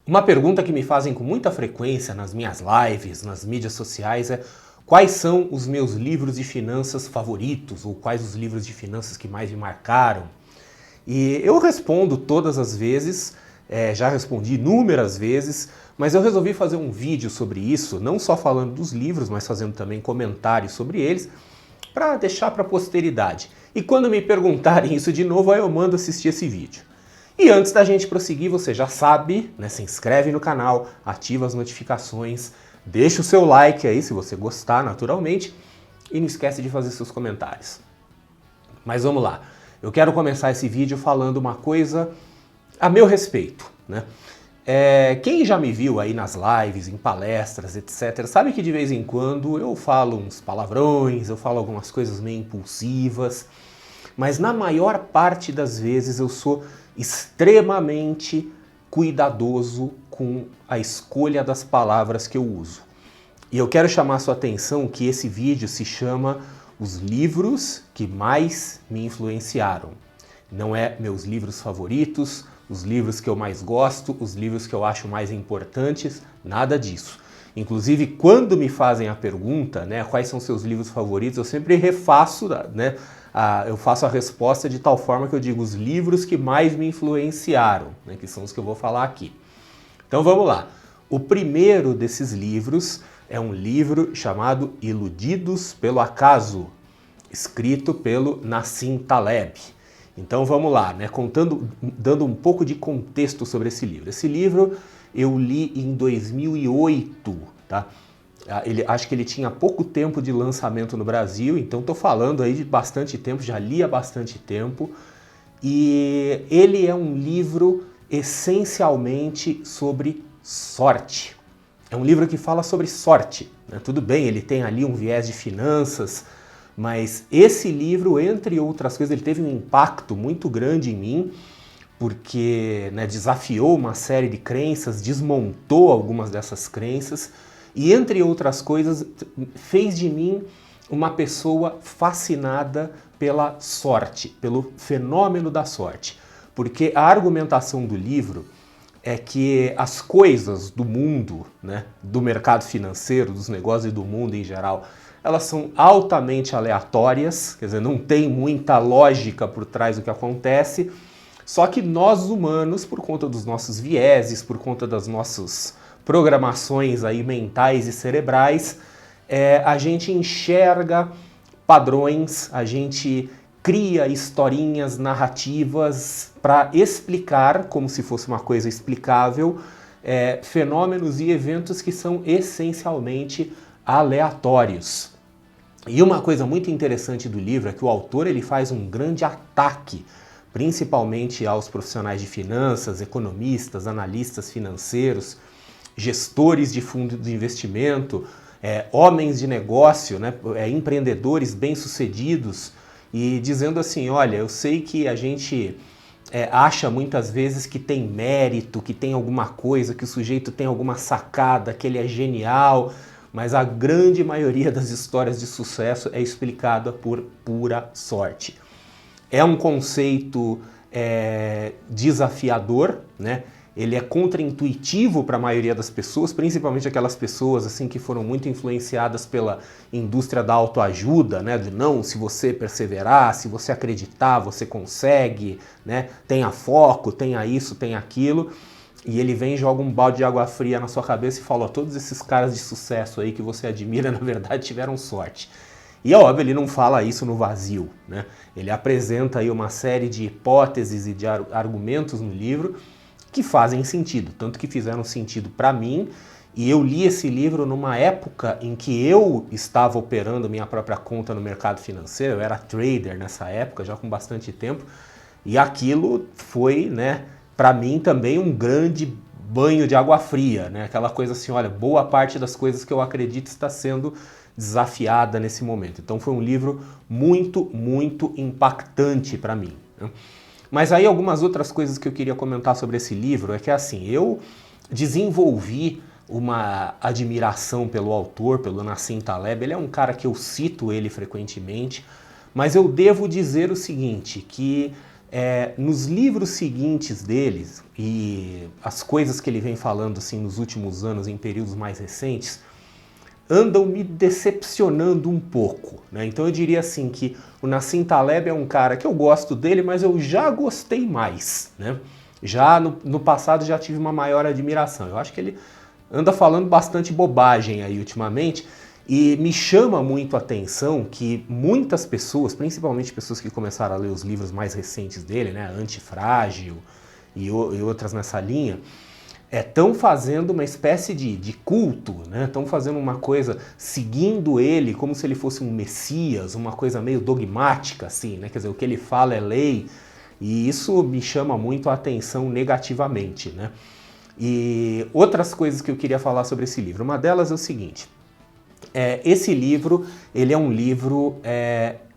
Uma pergunta que me fazem com muita frequência nas minhas lives, nas mídias sociais é: quais são os meus livros de finanças favoritos? Ou quais os livros de finanças que mais me marcaram? E eu respondo todas as vezes, já respondi inúmeras vezes, mas eu resolvi fazer um vídeo sobre isso, não só falando dos livros, mas fazendo também comentários sobre eles, para deixar para a posteridade. E quando me perguntarem isso de novo, aí eu mando assistir esse vídeo. E antes da gente prosseguir, você já sabe, né, se inscreve no canal, ativa as notificações, deixa o seu like aí se você gostar, naturalmente, e não esquece de fazer seus comentários. Mas vamos lá, eu quero começar esse vídeo falando uma coisa a meu respeito, né? Quem já me viu aí nas lives, em palestras, etc., sabe que de vez em quando eu falo uns palavrões, eu falo algumas coisas meio impulsivas, mas na maior parte das vezes eu sou extremamente cuidadoso com a escolha das palavras que eu uso. E eu quero chamar a sua atenção que esse vídeo se chama Os Livros que Mais Me Influenciaram. Não é meus livros favoritos, os livros que eu mais gosto, os livros que eu acho mais importantes, nada disso. Inclusive, quando me fazem a pergunta, né, quais são seus livros favoritos, eu sempre refaço, né, eu faço a resposta de tal forma que eu digo os livros que mais me influenciaram, né, que são os que eu vou falar aqui. Então vamos lá. O primeiro desses livros é um livro chamado Iludidos pelo Acaso, escrito pelo Nassim Taleb. Então vamos lá, né, dando um pouco de contexto sobre esse livro. Esse livro eu li em 2008, tá? Acho que ele tinha pouco tempo de lançamento no Brasil, então estou falando aí de bastante tempo, já li há bastante tempo. E ele é um livro essencialmente sobre sorte. É um livro que fala sobre sorte, né? Tudo bem, ele tem ali um viés de finanças, mas esse livro, entre outras coisas, ele teve um impacto muito grande em mim, porque, né, desafiou uma série de crenças, desmontou algumas dessas crenças e, entre outras coisas, fez de mim uma pessoa fascinada pela sorte, pelo fenômeno da sorte. Porque a argumentação do livro é que as coisas do mundo, né, do mercado financeiro, dos negócios e do mundo em geral, elas são altamente aleatórias, quer dizer, não tem muita lógica por trás do que acontece, só que nós humanos, por conta dos nossos vieses, por conta das nossas programações aí mentais e cerebrais, a gente enxerga padrões, a gente cria historinhas, narrativas para explicar, como se fosse uma coisa explicável, fenômenos e eventos que são essencialmente aleatórios. E uma coisa muito interessante do livro é que o autor ele faz um grande ataque, principalmente aos profissionais de finanças, economistas, analistas financeiros, gestores de fundos de investimento, homens de negócio, né, empreendedores bem-sucedidos, e dizendo assim, olha, eu sei que a gente acha muitas vezes que tem mérito, que tem alguma coisa, que o sujeito tem alguma sacada, que ele é genial, mas a grande maioria das histórias de sucesso é explicada por pura sorte. É um conceito desafiador, né? Ele é contraintuitivo para a maioria das pessoas, principalmente aquelas pessoas assim que foram muito influenciadas pela indústria da autoajuda, né? De não, se você perseverar, se você acreditar, você consegue, né? Tenha foco, tenha isso, tenha aquilo. E ele vem e joga um balde de água fria na sua cabeça e fala, ó, todos esses caras de sucesso aí que você admira, na verdade, tiveram sorte. E é óbvio, ele não fala isso no vazio, né? Ele apresenta aí uma série de hipóteses e de argumentos no livro que fazem sentido, tanto que fizeram sentido para mim, e eu li esse livro numa época em que eu estava operando minha própria conta no mercado financeiro, eu era trader nessa época, já com bastante tempo, e aquilo foi, né, para mim também um grande banho de água fria, né? Aquela coisa assim, olha, boa parte das coisas que eu acredito está sendo desafiada nesse momento. Então foi um livro muito, muito impactante para mim, né? Mas aí algumas outras coisas que eu queria comentar sobre esse livro é que assim, eu desenvolvi uma admiração pelo autor, pelo Nassim Taleb. Ele é um cara que eu cito ele frequentemente, mas eu devo dizer o seguinte, que nos livros seguintes deles, e as coisas que ele vem falando assim, nos últimos anos, em períodos mais recentes, andam me decepcionando um pouco, né? Então eu diria assim que o Nassim Taleb é um cara que eu gosto dele, mas eu já gostei mais, né? Já no passado já tive uma maior admiração. Eu acho que ele anda falando bastante bobagem aí ultimamente, e me chama muito a atenção que muitas pessoas, principalmente pessoas que começaram a ler os livros mais recentes dele, né, Antifrágil e outras nessa linha, estão fazendo uma espécie de culto, né? Estão fazendo uma coisa, seguindo ele como se ele fosse um messias, uma coisa meio dogmática, assim, né? Quer dizer, o que ele fala é lei, e isso me chama muito a atenção negativamente, né? E outras coisas que eu queria falar sobre esse livro, uma delas é o seguinte, esse livro, ele é um livro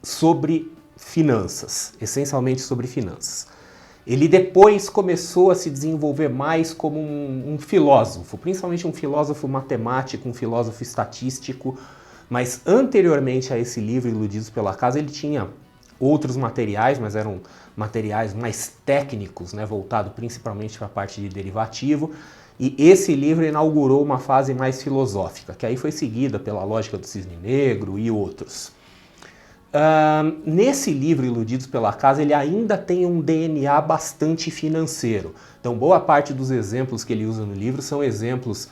sobre finanças, essencialmente sobre finanças. Ele depois começou a se desenvolver mais como um filósofo, principalmente um filósofo matemático, um filósofo estatístico, mas anteriormente a esse livro, Iludidos pela Casa, ele tinha outros materiais, mas eram materiais mais técnicos, né, voltado principalmente para a parte de derivativo, e esse livro inaugurou uma fase mais filosófica, que aí foi seguida pela Lógica do Cisne Negro e outros. Nesse livro, Iludidos pela Casa, ele ainda tem um DNA bastante financeiro. Então, boa parte dos exemplos que ele usa no livro são exemplos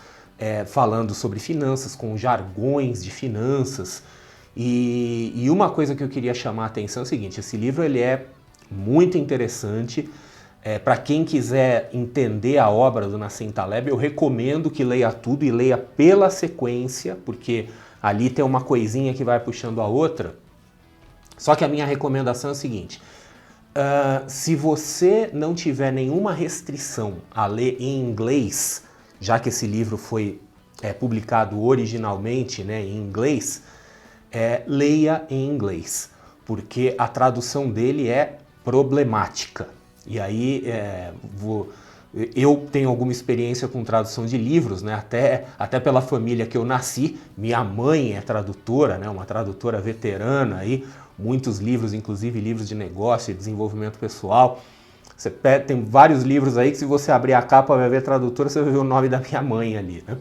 falando sobre finanças, com jargões de finanças. E uma coisa que eu queria chamar a atenção é o seguinte, esse livro ele é muito interessante. Para quem quiser entender a obra do Nassim Taleb, eu recomendo que leia tudo e leia pela sequência, porque ali tem uma coisinha que vai puxando a outra. Só que a minha recomendação é a seguinte, se você não tiver nenhuma restrição a ler em inglês, já que esse livro foi publicado originalmente, né, em inglês, leia em inglês, porque a tradução dele é problemática. E aí eu tenho alguma experiência com tradução de livros, né? Até pela família que eu nasci, minha mãe é tradutora, né? Uma tradutora veterana aí, muitos livros, inclusive livros de negócio e desenvolvimento pessoal. Tem vários livros aí que se você abrir a capa vai ver tradutora, você vai ver o nome da minha mãe ali, né?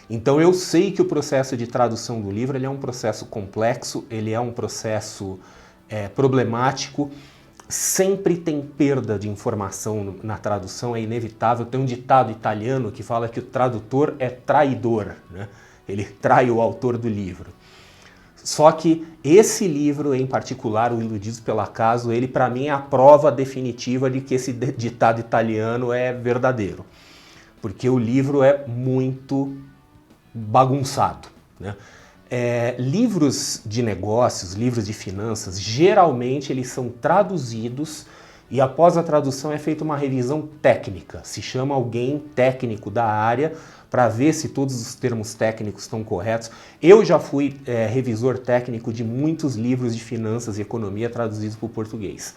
Então eu sei que o processo de tradução do livro ele é um processo complexo, ele é um processo problemático, sempre tem perda de informação na tradução, é inevitável. Tem um ditado italiano que fala que o tradutor é traidor, né? Ele trai o autor do livro. Só que esse livro em particular, o Iludidos pelo Acaso, ele para mim é a prova definitiva de que esse ditado italiano é verdadeiro. Porque o livro é muito bagunçado, né? Livros de negócios, livros de finanças, geralmente eles são traduzidos e após a tradução é feita uma revisão técnica. Se chama alguém técnico da área para ver se todos os termos técnicos estão corretos. Eu já fui revisor técnico de muitos livros de finanças e economia traduzidos para o português.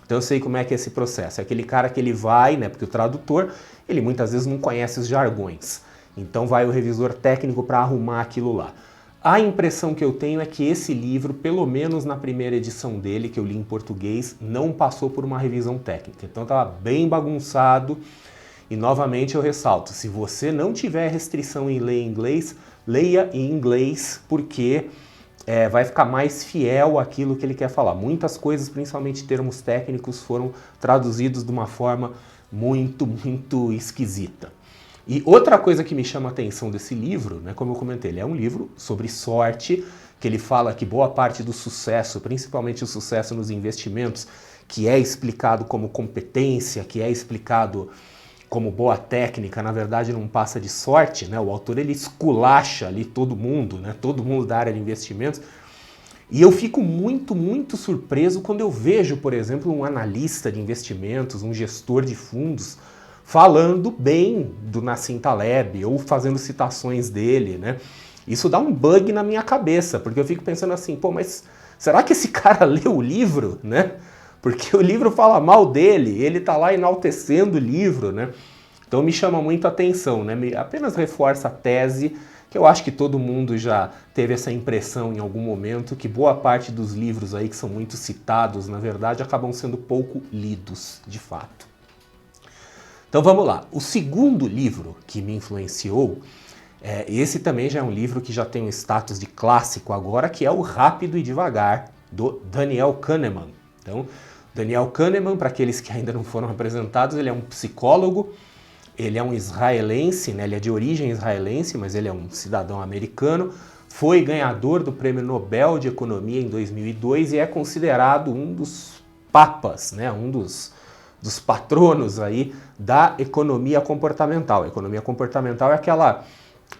Então eu sei como é que é esse processo. É aquele cara que ele vai, né, porque o tradutor, ele muitas vezes não conhece os jargões. Então vai o revisor técnico para arrumar aquilo lá. A impressão que eu tenho é que esse livro, pelo menos na primeira edição dele, que eu li em português, não passou por uma revisão técnica. Então estava bem bagunçado e novamente eu ressalto, se você não tiver restrição em ler em inglês, leia em inglês porque vai ficar mais fiel àquilo que ele quer falar. Muitas coisas, principalmente termos técnicos, foram traduzidos de uma forma muito, muito esquisita. E outra coisa que me chama a atenção desse livro, né, como eu comentei, ele é um livro sobre sorte, que ele fala que boa parte do sucesso, principalmente o sucesso nos investimentos, que é explicado como competência, que é explicado como boa técnica, na verdade não passa de sorte, né? O autor ele esculacha ali todo mundo, né? Todo mundo da área de investimentos. E eu fico muito, muito surpreso quando eu vejo, por exemplo, um analista de investimentos, um gestor de fundos, falando bem do Nassim Taleb ou fazendo citações dele, né? Isso dá um bug na minha cabeça, porque eu fico pensando assim, pô, mas será que esse cara leu o livro, né? Porque o livro fala mal dele, ele tá lá enaltecendo o livro, né? Então me chama muito a atenção, né? Apenas reforça a tese que eu acho que todo mundo já teve essa impressão em algum momento, que boa parte dos livros aí que são muito citados, na verdade, acabam sendo pouco lidos, de fato. Então vamos lá. O segundo livro que me influenciou, esse também já é um livro que já tem um status de clássico agora, que é o Rápido e Devagar, do Daniel Kahneman. Então, Daniel Kahneman, para aqueles que ainda não foram apresentados, ele é um psicólogo, ele é um israelense, né? Ele é de origem israelense, mas ele é um cidadão americano, foi ganhador do Prêmio Nobel de Economia em 2002 e é considerado um dos papas, né? Um dos patronos aí da economia comportamental. A economia comportamental é aquela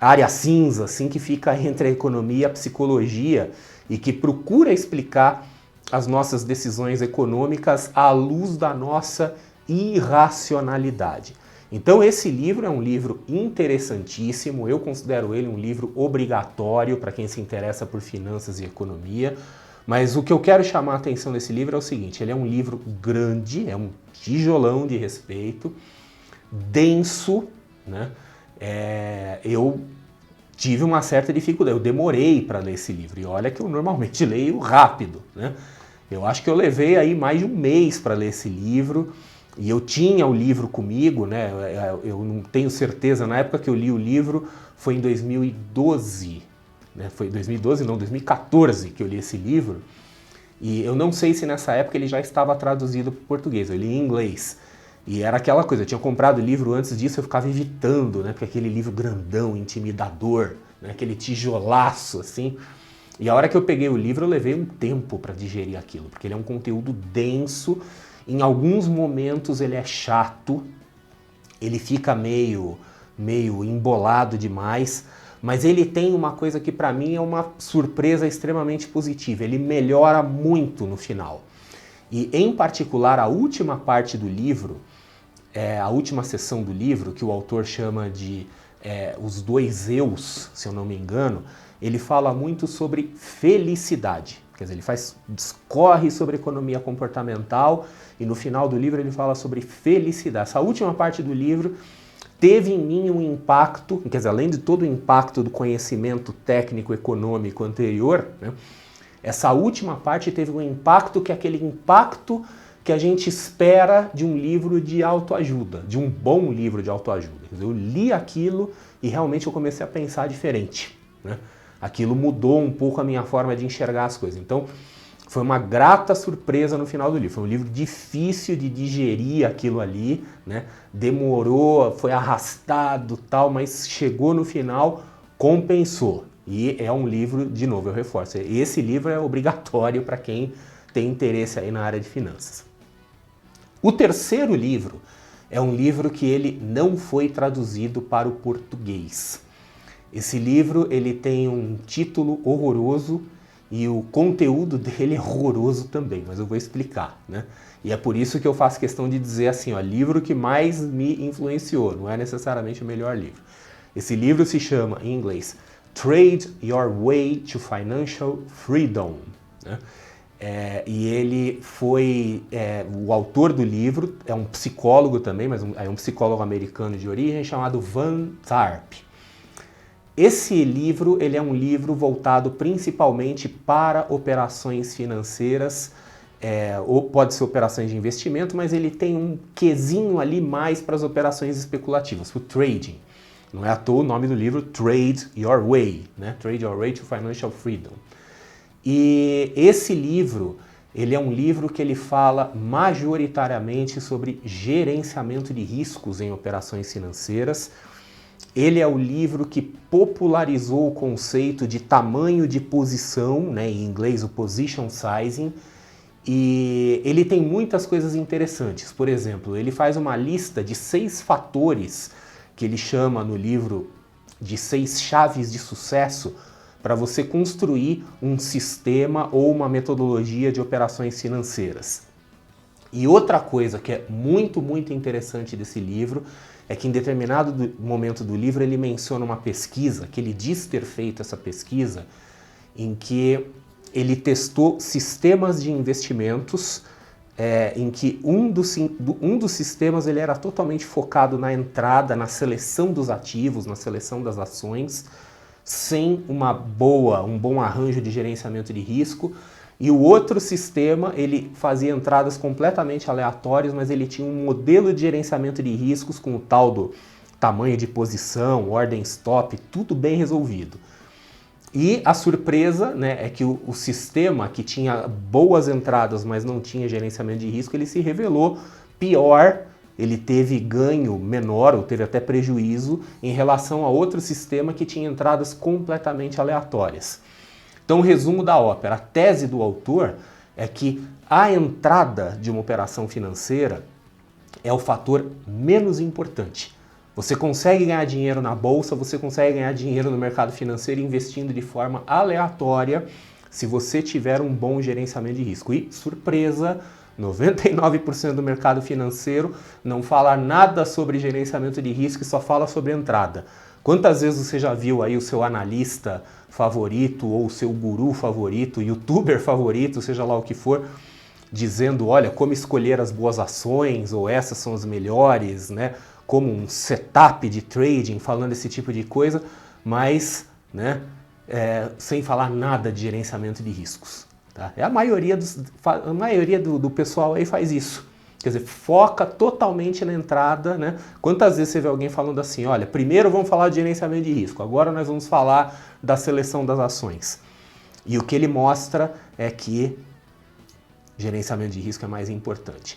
área cinza assim, que fica entre a economia e a psicologia e que procura explicar as nossas decisões econômicas à luz da nossa irracionalidade. Então esse livro é um livro interessantíssimo, eu considero ele um livro obrigatório para quem se interessa por finanças e economia, mas o que eu quero chamar a atenção desse livro é o seguinte: ele é um livro grande, é um tijolão de respeito, denso, né? Eu tive uma certa dificuldade, eu demorei para ler esse livro, e olha que eu normalmente leio rápido, né? Eu acho que eu levei aí mais de um mês para ler esse livro, e eu tinha o livro comigo, né? Eu não tenho certeza, na época que eu li o livro foi em 2012, né? Foi 2012 não, 2014 que eu li esse livro, e eu não sei se nessa época ele já estava traduzido para o português, eu li em inglês. E era aquela coisa, eu tinha comprado o livro antes disso, eu ficava evitando, né? Porque aquele livro grandão, intimidador, né? Aquele tijolaço, assim. E a hora que eu peguei o livro, eu levei um tempo para digerir aquilo, porque ele é um conteúdo denso, em alguns momentos ele é chato, ele fica meio embolado demais, mas ele tem uma coisa que para mim é uma surpresa extremamente positiva, ele melhora muito no final. E em particular a última parte do livro, a última seção do livro, que o autor chama de os dois eus, se eu não me engano, ele fala muito sobre felicidade. Quer dizer, ele discorre sobre economia comportamental e no final do livro ele fala sobre felicidade. Essa última parte do livro teve em mim um impacto, quer dizer, além de todo o impacto do conhecimento técnico econômico anterior, né, essa última parte teve um impacto que é aquele impacto que a gente espera de um livro de autoajuda, de um bom livro de autoajuda. Quer dizer, eu li aquilo e realmente eu comecei a pensar diferente, né? Aquilo mudou um pouco a minha forma de enxergar as coisas. Então, foi uma grata surpresa no final do livro. Foi um livro difícil de digerir aquilo ali, né? Demorou, foi arrastado, tal, mas chegou no final, compensou. E é um livro, de novo, eu reforço, esse livro é obrigatório para quem tem interesse aí na área de finanças. O terceiro livro é um livro que ele não foi traduzido para o português. Esse livro ele tem um título horroroso e o conteúdo dele é horroroso também, mas eu vou explicar, né? E é por isso que eu faço questão de dizer assim, ó, livro que mais me influenciou, não é necessariamente o melhor livro. Esse livro se chama, em inglês, Trade Your Way to Financial Freedom, né? E ele foi, o autor do livro é um psicólogo também, mas é um psicólogo americano de origem chamado Van Tharp. Esse livro ele é um livro voltado principalmente para operações financeiras, ou pode ser operações de investimento, mas ele tem um quesinho ali mais para as operações especulativas, o trading. Não é à toa o nome do livro Trade Your Way, né? Trade Your Way to Financial Freedom. E esse livro, ele é um livro que ele fala majoritariamente sobre gerenciamento de riscos em operações financeiras. Ele é o livro que popularizou o conceito de tamanho de posição, né, em inglês o position sizing, e ele tem muitas coisas interessantes. Por exemplo, ele faz uma lista de 6 fatores que ele chama no livro de 6 chaves de sucesso para você construir um sistema ou uma metodologia de operações financeiras. E outra coisa que é muito, muito interessante desse livro é que em determinado momento do livro ele menciona uma pesquisa, que ele diz ter feito essa pesquisa, em que ele testou sistemas de investimentos, em que um dos sistemas ele era totalmente focado na entrada, na seleção dos ativos, na seleção das ações, sem um bom arranjo de gerenciamento de risco. E o outro sistema, ele fazia entradas completamente aleatórias, mas ele tinha um modelo de gerenciamento de riscos com o tal do tamanho de posição, ordem stop, tudo bem resolvido. E a surpresa, né, é que o sistema que tinha boas entradas, mas não tinha gerenciamento de risco, ele se revelou pior, ele teve ganho menor, ou teve até prejuízo, em relação a outro sistema que tinha entradas completamente aleatórias. Então, o resumo da ópera, a tese do autor é que a entrada de uma operação financeira é o fator menos importante. Você consegue ganhar dinheiro na bolsa, você consegue ganhar dinheiro no mercado financeiro investindo de forma aleatória se você tiver um bom gerenciamento de risco. E, surpresa, 99% do mercado financeiro não fala nada sobre gerenciamento de risco e só fala sobre entrada. Quantas vezes você já viu aí o seu analista favorito ou o seu guru favorito, youtuber favorito, seja lá o que for, dizendo, olha, como escolher as boas ações ou essas são as melhores, né? Como um setup de trading, falando esse tipo de coisa, mas né, sem falar nada de gerenciamento de riscos. Tá? A maioria do pessoal aí faz isso. Quer dizer, foca totalmente na entrada, né? Quantas vezes você vê alguém falando assim, olha, primeiro vamos falar de gerenciamento de risco, agora nós vamos falar da seleção das ações. E o que ele mostra é que gerenciamento de risco é mais importante.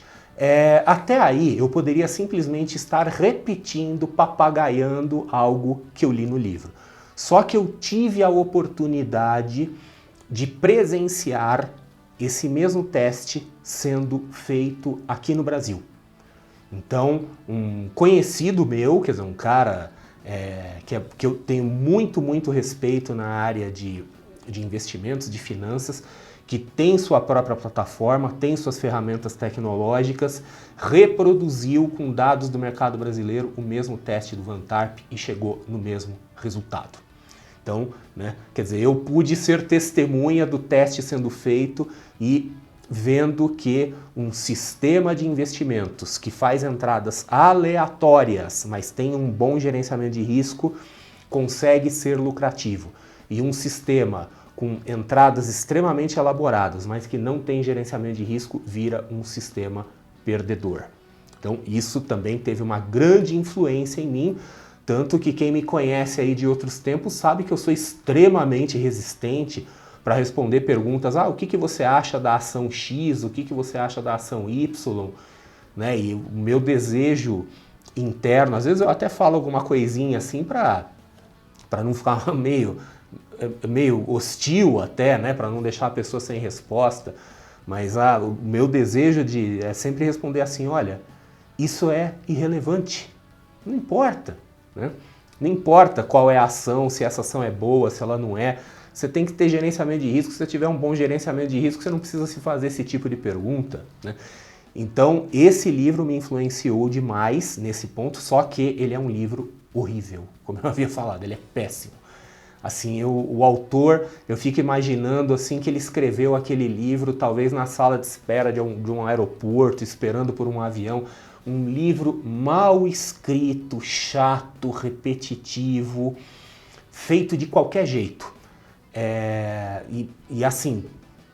Até aí eu poderia simplesmente estar repetindo, papagaiando algo que eu li no livro. Só que eu tive a oportunidade de presenciar esse mesmo teste sendo feito aqui no Brasil. Então, um conhecido meu, quer dizer, um cara que eu tenho muito respeito na área de investimentos, de finanças, que tem sua própria plataforma, tem suas ferramentas tecnológicas, reproduziu com dados do mercado brasileiro o mesmo teste do Vantarp e chegou no mesmo resultado. Então, né, quer dizer, eu pude ser testemunha do teste sendo feito e vendo que um sistema de investimentos que faz entradas aleatórias, mas tem um bom gerenciamento de risco, consegue ser lucrativo. E um sistema com entradas extremamente elaboradas, mas que não tem gerenciamento de risco, vira um sistema perdedor. Então isso também teve uma grande influência em mim, tanto que quem me conhece aí de outros tempos sabe que eu sou extremamente resistente para responder perguntas, o que você acha da ação X, o que você acha da ação Y, né? E o meu desejo interno, às vezes eu até falo alguma coisinha assim para não ficar meio hostil até, né, para não deixar a pessoa sem resposta, mas o meu desejo é sempre responder assim, olha, isso é irrelevante, não importa, né? Não importa qual é a ação, se essa ação é boa, se ela não é, você tem que ter gerenciamento de risco, se você tiver um bom gerenciamento de risco, você não precisa se fazer esse tipo de pergunta, né? Então, esse livro me influenciou demais nesse ponto, só que ele é um livro horrível, como eu havia falado, ele é péssimo. Assim, o autor, eu fico imaginando assim que ele escreveu aquele livro, talvez na sala de espera de um aeroporto, esperando por um avião. Um livro mal escrito, chato, repetitivo, feito de qualquer jeito. E assim,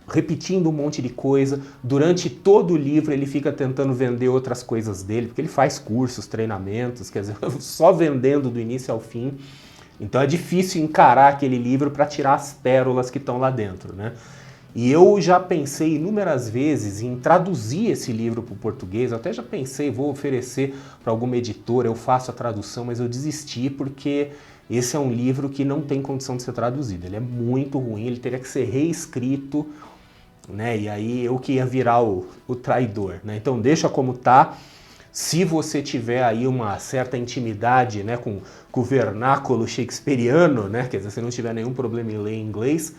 repetindo um monte de coisa. Durante todo o livro ele fica tentando vender outras coisas dele, porque ele faz cursos, treinamentos, quer dizer, só vendendo do início ao fim. Então é difícil encarar aquele livro para tirar as pérolas que estão lá dentro, né? E eu já pensei inúmeras vezes em traduzir esse livro para o português, eu até já pensei, vou oferecer para alguma editora, eu faço a tradução, mas eu desisti porque esse é um livro que não tem condição de ser traduzido, ele é muito ruim, ele teria que ser reescrito, né? E aí eu que ia virar o traidor, né? Então deixa como tá. Se você tiver aí uma certa intimidade, né, com o vernáculo shakespeariano, né, quer dizer, se não tiver nenhum problema em ler em inglês,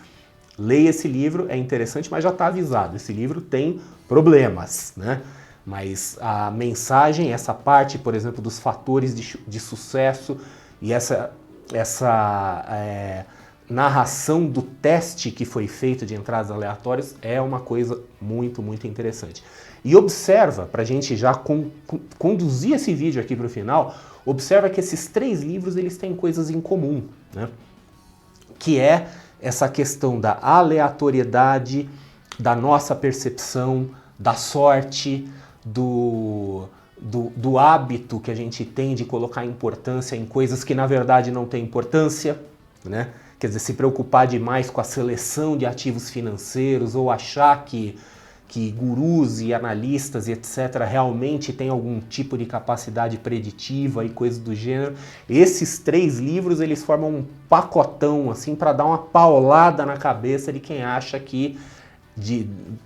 leia esse livro, é interessante, mas já está avisado, esse livro tem problemas, né? Mas a mensagem, essa parte, por exemplo, dos fatores de sucesso e essa narração do teste que foi feito de entradas aleatórias é uma coisa muito interessante. E observa, para a gente já conduzir esse vídeo aqui para o final, observa que esses 3 livros eles têm coisas em comum, né? que é essa questão da aleatoriedade, da nossa percepção, da sorte, do hábito que a gente tem de colocar importância em coisas que na verdade não têm importância, né? Quer dizer, se preocupar demais com a seleção de ativos financeiros ou achar que gurus e analistas e etc. realmente têm algum tipo de capacidade preditiva e coisas do gênero. Esses 3 livros, eles formam um pacotão assim para dar uma paulada na cabeça de quem acha que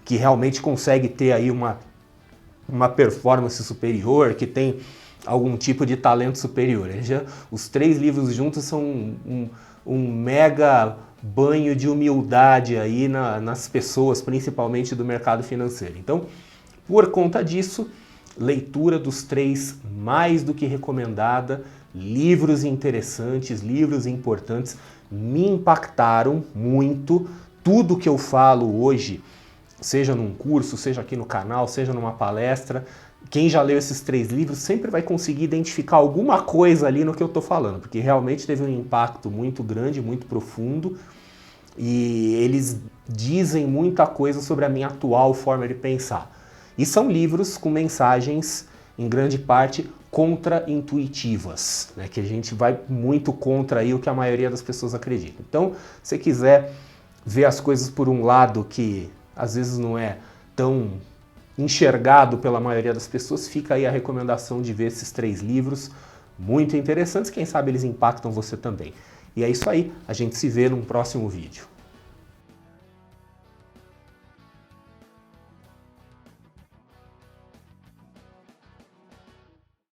realmente consegue ter aí uma performance superior, que tem algum tipo de talento superior. Os 3 livros juntos são um mega banho de humildade aí nas pessoas, principalmente do mercado financeiro. Então, por conta disso, leitura dos 3 mais do que recomendada, livros interessantes, livros importantes, me impactaram muito. Tudo que eu falo hoje, seja num curso, seja aqui no canal, seja numa palestra, quem já leu esses 3 livros sempre vai conseguir identificar alguma coisa ali no que eu estou falando, porque realmente teve um impacto muito grande, muito profundo, e eles dizem muita coisa sobre a minha atual forma de pensar. E são livros com mensagens, em grande parte, contra-intuitivas, né, que a gente vai muito contra aí o que a maioria das pessoas acredita. Então, se você quiser ver as coisas por um lado que às vezes não é tão enxergado pela maioria das pessoas, fica aí a recomendação de ver esses 3 livros muito interessantes, quem sabe eles impactam você também. E é isso aí, a gente se vê num próximo vídeo.